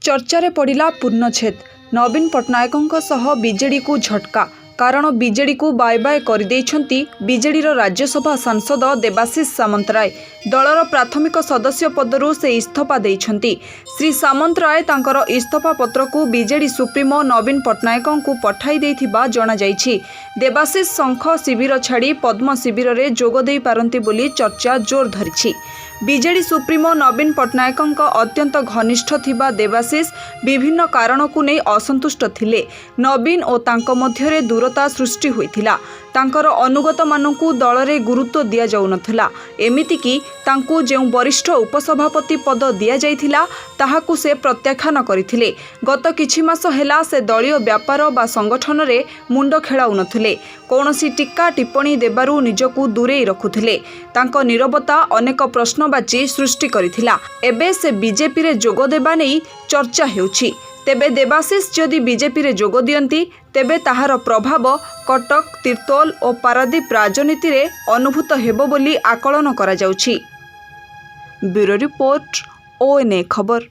चर्चारे पड़िला पूर्णछेद। नवीन पट्टनायकों सह बीजेडी को झटका। कारण बीजेडी को बाय बाय कर बीजेडी राज्यसभा सांसद देवाशीष सामंतराय। दलर प्राथमिक सदस्य पदरू से इस्तीफा देइछंती। श्री सामंतराय तांकर इस्तीफा पत्र को बीजेडी सुप्रीमो नवीन पट्टनायकों को पठाई देइथिबा जणा जाइछि। देवाशीष शंख शिविर छाड़ी पद्म शिविर रे जोग देई पारंती बोली चर्चा जोर धरिछि। बीजेडी सुप्रीमो नवीन पट्टनायकों अत्यंत घनिष्ठ थिबा देवाशीष विभिन्न कारणों को नहीं असंतुष्ट थिले। नवीन और तांको मध्यरे दूरता सृष्टि होइथिला। तांकर अनुगत मानकु दल रे गुरुत्व दिया जाउ नथिला। एमिति कि तांकु जेउ वरिष्ठ उपसभापति पद दिया जाइथिला ताहाकु से प्रत्याख्यान करिथिले। गत किछि मास हेला से दलीय व्यापार बा संगठन रे मुंड खेलाउ नथिले। कौनसी टीका टिप्पणी देबारु निजकु दूरेई रखुथिले। तांको नीरवता अनेक प्रश्नबाची सृष्टि करिथिला। एबे से बीजेपी रे जोग देबा नै चर्चा हेउछि। तेबे देवाशीष जदि बीजेपी रे जोग दियंती तेबे ताहार प्रभाव कटक तीर्तोल और पारादीप राजनीति रे अनुभूत हेबो बोली आकलन करा जाउछि। ब्यूरो रिपोर्ट ONA खबर।